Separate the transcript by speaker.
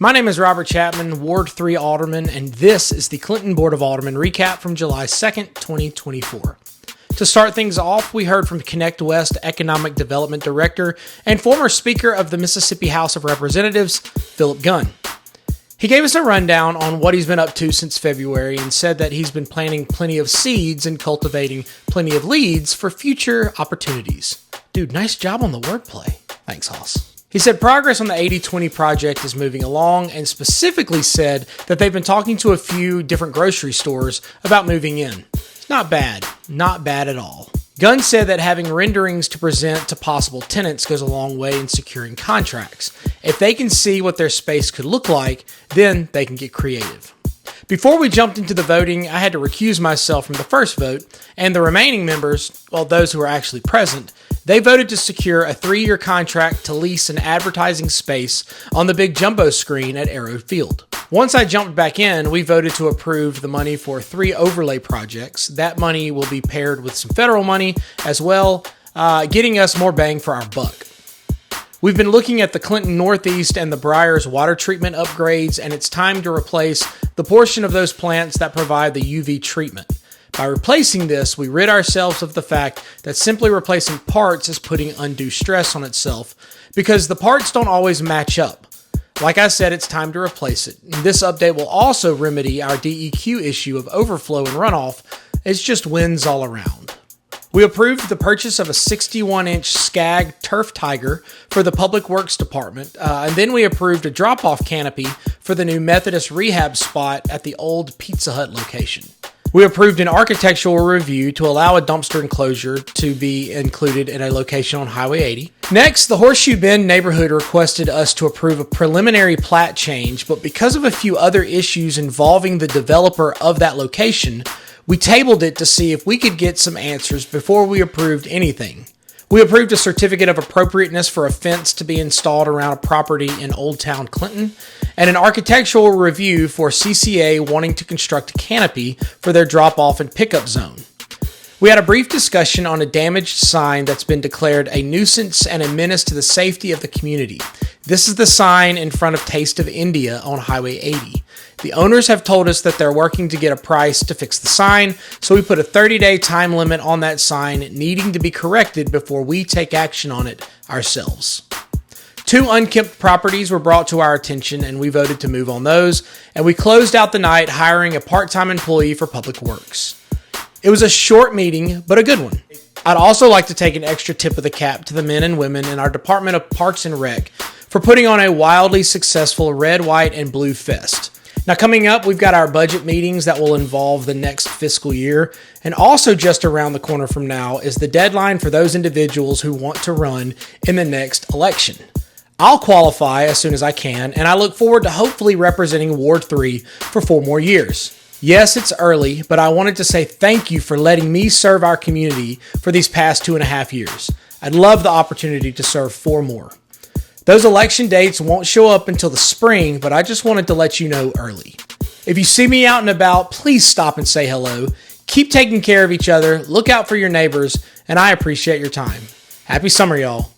Speaker 1: My name is Robert Chapman, Ward 3 Alderman, and this is the Clinton Board of Aldermen recap from July 2nd, 2024. To start things off, we heard from Connect West Economic Development Director and former Speaker of the Mississippi House of Representatives, Philip Gunn. He gave us a rundown on what he's been up to since February and said that he's been planting plenty of seeds and cultivating plenty of leads for future opportunities. Dude, nice job on the wordplay. Thanks, Hoss. He said progress on the 80/20 project is moving along and specifically said that they've been talking to a few different grocery stores about moving in. Not bad. Not bad at all. Gunn said that having renderings to present to possible tenants goes a long way in securing contracts. If they can see what their space could look like, then they can get creative. Before we jumped into the voting, I had to recuse myself from the first vote, and the remaining members, well, those who were actually present, they voted to secure a 3-year contract to lease an advertising space on the big jumbo screen at Arrow Field. Once I jumped back in, we voted to approve the money for 3 overlay projects. That money will be paired with some federal money as well, getting us more bang for our buck. We've been looking at the Clinton Northeast and the Briars water treatment upgrades, and it's time to replace the portion of those plants that provide the UV treatment. By replacing this, we rid ourselves of the fact that simply replacing parts is putting undue stress on itself because the parts don't always match up. Like I said, it's time to replace it. And this update will also remedy our DEQ issue of overflow and runoff. It's just wins all around. We approved the purchase of a 61-inch Skag Turf Tiger for the Public Works Department, and then we approved a drop-off canopy for the new Methodist rehab spot at the old Pizza Hut location. We approved an architectural review to allow a dumpster enclosure to be included in a location on Highway 80. Next, the Horseshoe Bend neighborhood requested us to approve a preliminary plat change, but because of a few other issues involving the developer of that location, we tabled it to see if we could get some answers before we approved anything. We approved a certificate of appropriateness for a fence to be installed around a property in Old Town Clinton, and an architectural review for CCA wanting to construct a canopy for their drop-off and pickup zone. We had a brief discussion on a damaged sign that's been declared a nuisance and a menace to the safety of the community. This is the sign in front of Taste of India on Highway 80. The owners have told us that they're working to get a price to fix the sign, so we put a 30-day time limit on that sign needing to be corrected before we take action on it ourselves. 2 unkempt properties were brought to our attention, and we voted to move on those, and we closed out the night hiring a part-time employee for Public Works. It was a short meeting, but a good one. I'd also like to take an extra tip of the cap to the men and women in our Department of Parks and Rec for putting on a wildly successful Red, White, and Blue Fest. Now, coming up, we've got our budget meetings that will involve the next fiscal year, and also just around the corner from now is the deadline for those individuals who want to run in the next election. I'll qualify as soon as I can, and I look forward to hopefully representing Ward 3 for 4 more years. Yes, it's early, but I wanted to say thank you for letting me serve our community for these past 2.5 years. I'd love the opportunity to serve 4 more. Those election dates won't show up until the spring, but I just wanted to let you know early. If you see me out and about, please stop and say hello. Keep taking care of each other, look out for your neighbors, and I appreciate your time. Happy summer, y'all.